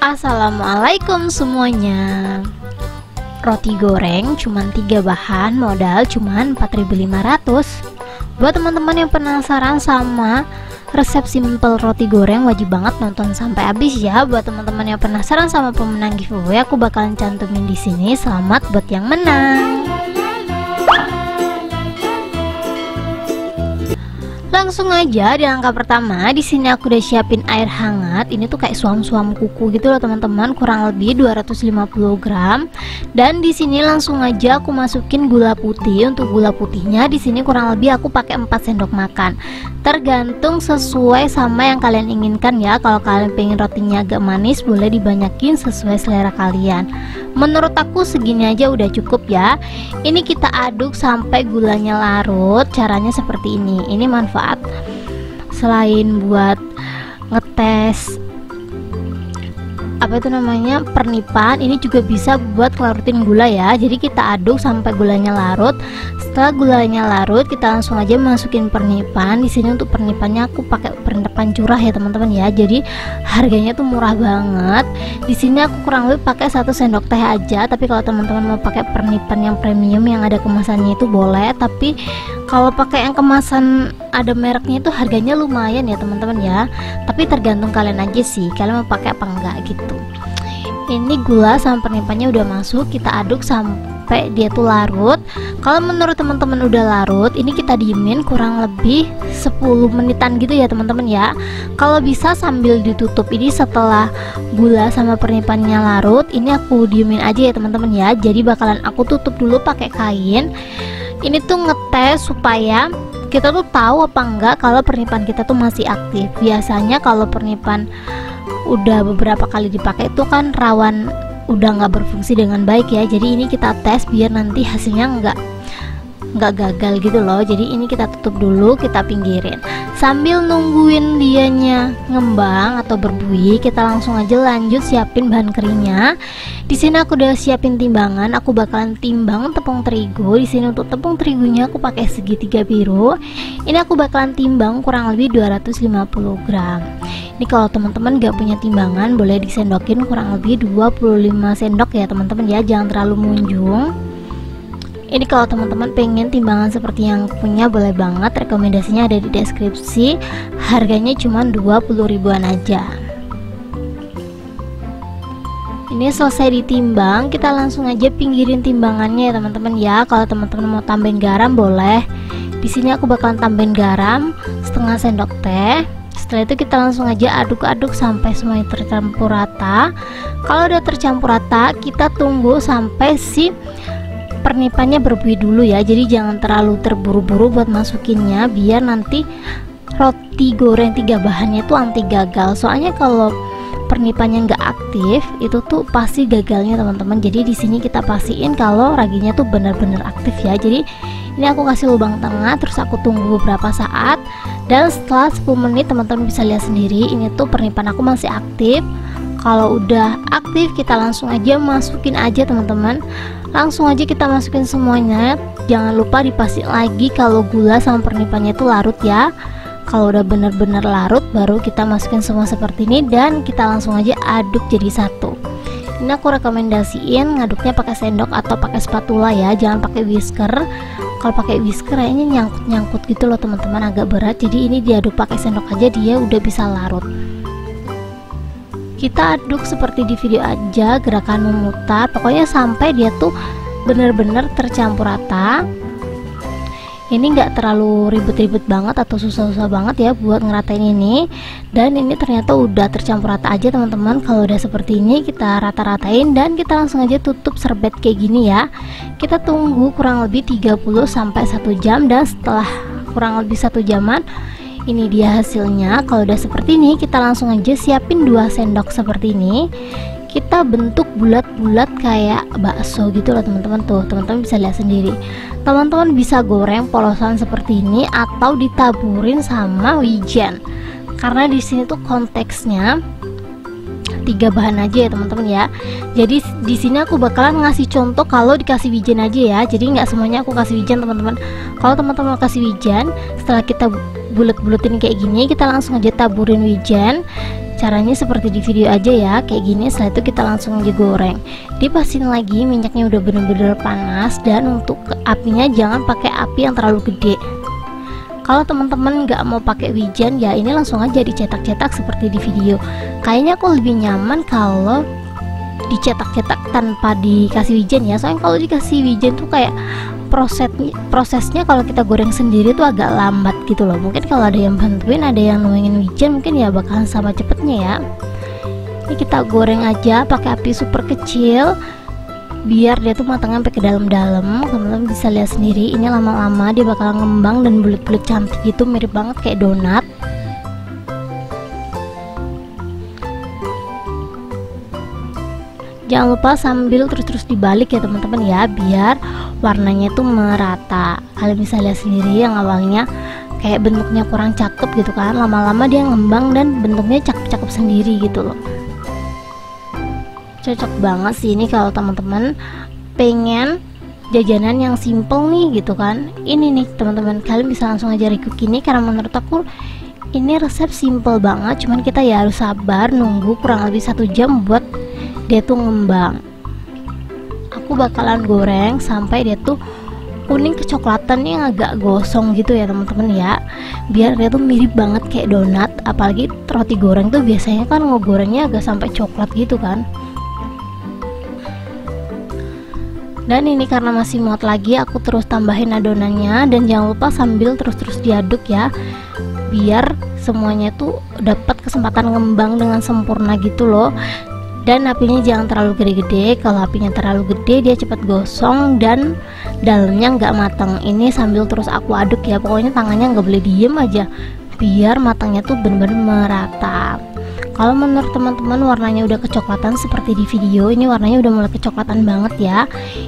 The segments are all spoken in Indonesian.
Assalamualaikum semuanya. Roti goreng cuman 3 bahan, modal cuman 4.500. Buat teman-teman yang penasaran sama resep simple roti goreng, wajib banget nonton sampai habis ya. Buat teman-teman yang penasaran sama pemenang giveaway, aku bakalan cantumin di sini. Selamat buat yang menang. Langsung aja di langkah pertama, di sini aku udah siapin air hangat. Ini tuh kayak suam-suam kuku gitu loh teman-teman, kurang lebih 250 gram. Dan di sini langsung aja aku masukin gula putih. Untuk gula putihnya di sini kurang lebih aku pakai 4 sendok makan. Tergantung sesuai sama yang kalian inginkan ya. Kalau kalian pengen rotinya agak manis, boleh dibanyakin sesuai selera kalian. Menurut aku segini aja udah cukup ya. Ini kita aduk sampai gulanya larut. Caranya seperti ini. Ini manfaat selain buat ngetes pernipan, ini juga bisa buat larutin gula ya. Jadi kita aduk sampai gulanya larut. Setelah gulanya larut, kita langsung aja masukin pernipan. Di sini untuk pernipannya aku pakai pernipan curah ya teman-teman ya. Jadi harganya tuh murah banget. Di sini aku kurang lebih pakai 1 sendok teh aja. Tapi kalau teman-teman mau pakai pernipan yang premium yang ada kemasannya itu boleh. Tapi kalau pakai yang kemasan ada mereknya itu harganya lumayan ya teman-teman ya. Tapi tergantung kalian aja sih, kalian mau pakai apa enggak gitu. Ini gula sama pernipannya udah masuk, kita aduk sampai dia tuh larut. Kalau menurut teman-teman udah larut, ini kita diemin kurang lebih 10 menitan gitu ya teman-teman ya. Kalau bisa sambil ditutup. Ini setelah gula sama pernipannya larut, ini aku diemin aja ya teman-teman ya. Jadi bakalan aku tutup dulu pakai kain. Ini tuh ngetes supaya kita tuh tahu apa enggak kalau pernipan kita tuh masih aktif. Biasanya kalau pernipan udah beberapa kali dipakai itu kan rawan udah nggak berfungsi dengan baik ya. Jadi ini kita tes biar nanti hasilnya nggak gagal gitu loh. Jadi ini kita tutup dulu, kita pinggirin. Sambil nungguin dianya ngembang atau berbuih, kita langsung aja lanjut siapin bahan keringnya. Di sini aku udah siapin timbangan. Aku bakalan timbang tepung terigu. Di sini untuk tepung terigunya aku pakai segitiga biru. Ini aku bakalan timbang kurang lebih 250 gram. Ini kalau teman-teman gak punya timbangan, boleh disendokin kurang lebih 25 sendok ya teman-teman ya. Jangan terlalu munjung. Ini kalau teman-teman pengen timbangan seperti yang punya, boleh banget, rekomendasinya ada di deskripsi. Harganya cuma 20 ribuan aja. Ini selesai ditimbang, kita langsung aja pinggirin timbangannya ya teman-teman ya. Kalau teman-teman mau tambahin garam boleh. Di sini aku bakalan tambahin garam setengah sendok teh. Setelah itu kita langsung aja aduk-aduk sampai semuanya tercampur rata. Kalau udah tercampur rata, kita tunggu sampai si pernipannya berbuih dulu ya. Jadi jangan terlalu terburu-buru buat masukinnya, biar nanti roti goreng 3 bahannya tuh anti gagal. Soalnya kalau pernipannya nggak aktif itu tuh pasti gagalnya teman-teman. Jadi di sini kita pastiin kalau raginya tuh benar-benar aktif ya. Jadi ini aku kasih lubang tengah, terus aku tunggu beberapa saat, dan setelah 10 menit teman-teman bisa lihat sendiri ini tuh pernipan aku masih aktif. Kalau udah aktif kita langsung aja masukin aja teman-teman. Langsung aja kita masukin semuanya. Jangan lupa dipastiin lagi kalau gula sama pernipannya itu larut ya. Kalau udah bener-bener larut baru kita masukin semua seperti ini, dan kita langsung aja aduk jadi satu. Ini aku rekomendasiin ngaduknya pakai sendok atau pakai spatula ya, jangan pakai whisker. Kalau pakai whisker kayaknya nyangkut-nyangkut gitu loh teman-teman, agak berat. Jadi ini diaduk pakai sendok aja, dia udah bisa larut. Kita aduk seperti di video aja, gerakan memutar, pokoknya sampai dia tuh bener-bener tercampur rata. Ini enggak terlalu ribet-ribet banget atau susah-susah banget ya buat ngeratain ini. Dan ini ternyata udah tercampur rata aja teman-teman. Kalau udah seperti ini kita rata-ratain dan kita langsung aja tutup serbet kayak gini ya. Kita tunggu kurang lebih 30 sampai 1 jam, dan setelah kurang lebih 1 jaman ini dia hasilnya. Kalau udah seperti ini kita langsung aja siapin 2 sendok seperti ini. Kita bentuk bulat-bulat kayak bakso gitu loh teman-teman. Tuh teman-teman bisa lihat sendiri. Teman-teman bisa goreng polosan seperti ini atau ditaburin sama wijen. Karena di sini tuh konteksnya 3 bahan aja ya teman-teman ya. Jadi di sini aku bakalan ngasih contoh kalau dikasih wijen aja ya. Jadi nggak semuanya aku kasih wijen teman-teman. Kalau teman-teman mau kasih wijen, setelah kita bulet-buletin kayak gini, kita langsung aja taburin wijen. Caranya seperti di video aja ya, kayak gini. Setelah itu kita langsung aja goreng. Dipastiin lagi minyaknya udah bener-bener panas, dan untuk apinya jangan pakai api yang terlalu gede. Kalau teman-teman nggak mau pakai wijen ya, ini langsung aja dicetak-cetak seperti di video. Kayaknya aku lebih nyaman kalau dicetak-cetak tanpa dikasih wijen ya, soalnya kalau dikasih wijen tuh kayak prosesnya kalau kita goreng sendiri tuh agak lambat gitu loh. Mungkin kalau ada yang bantuin, ada yang nuangin wijen, mungkin ya bakalan sama cepetnya ya. Ini kita goreng aja pakai api super kecil biar dia tuh matangnya sampai ke dalam-dalam. Teman-teman bisa lihat sendiri, ini lama-lama dia bakalan ngembang dan bulat-bulat cantik gitu, mirip banget kayak donat. Jangan lupa sambil terus-terus dibalik ya teman-teman ya, biar warnanya itu merata. Kalian bisa lihat sendiri yang awalnya kayak bentuknya kurang cakep gitu kan, lama-lama dia ngembang dan bentuknya cakep-cakep sendiri gitu loh. Cocok banget sih ini kalau teman-teman pengen jajanan yang simple nih gitu kan. Ini nih teman-teman, kalian bisa langsung aja recook ini, karena menurut aku ini resep simple banget, cuman kita ya harus sabar nunggu kurang lebih 1 jam buat dia tuh ngembang. Aku bakalan goreng sampai dia tuh kuning kecoklatan yang agak gosong gitu ya teman-teman ya, biar dia tuh mirip banget kayak donat. Apalagi roti goreng tuh biasanya kan ngegorengnya agak sampai coklat gitu kan. Dan ini karena masih muat lagi, aku terus tambahin adonannya, dan jangan lupa sambil terus-terus diaduk ya, biar semuanya tuh dapat kesempatan ngembang dengan sempurna gitu loh. Dan apinya jangan terlalu gede-gede, kalau apinya terlalu gede dia cepat gosong dan dalamnya nggak matang. Ini sambil terus aku aduk ya, pokoknya tangannya nggak boleh diem aja biar matangnya tuh bener-bener merata. Kalau menurut teman-teman warnanya udah kecoklatan seperti di video, ini warnanya udah mulai kecoklatan banget ya,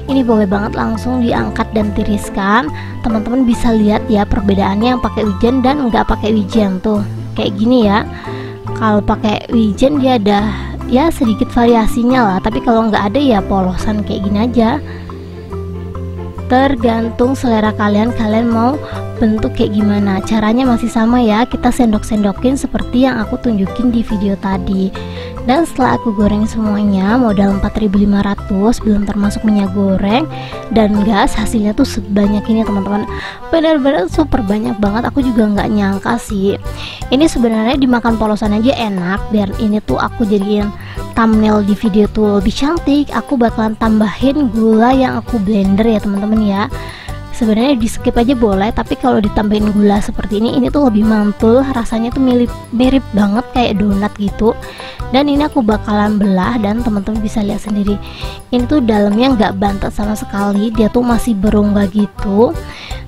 ini boleh banget langsung diangkat dan tiriskan. Teman-teman bisa lihat ya perbedaannya yang pakai wijen dan nggak pakai wijen tuh kayak gini ya. Kalau pakai wijen dia ada ya sedikit variasinya lah, tapi kalau nggak ada ya polosan kayak gini aja. Tergantung selera kalian mau bentuk kayak gimana. Caranya masih sama ya, kita sendok-sendokin seperti yang aku tunjukin di video tadi. Dan setelah aku goreng semuanya, modal 4.500 belum termasuk minyak goreng dan gas, hasilnya tuh sebanyak ini teman-teman, benar-benar super banyak banget. Aku juga nggak nyangka sih, ini sebenarnya dimakan polosan aja enak. Biar ini tuh aku jadiin thumbnail di video tuh lebih cantik, aku bakalan tambahin gula yang aku blender ya teman-teman ya. Sebenarnya di skip aja boleh, tapi kalau ditambahin gula seperti ini tuh lebih mantul, rasanya tuh mirip banget kayak donat gitu. Dan ini aku bakalan belah, dan teman-teman bisa lihat sendiri, ini tuh dalamnya nggak bantet sama sekali, dia tuh masih berongga gitu.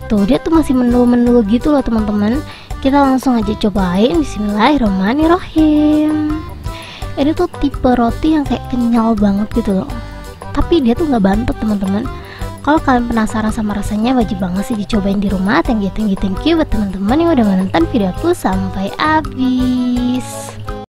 Tuh dia tuh masih menul-menul gitu loh teman-teman. Kita langsung aja cobain. Bismillahirrahmanirrahim. Ini tuh tipe roti yang kayak kenyal banget gitu loh, tapi dia tuh nggak bantet teman-teman. Kalau kalian penasaran sama rasanya, wajib banget sih dicobain di rumah. Thank you buat teman-teman yang udah menonton video aku sampai habis.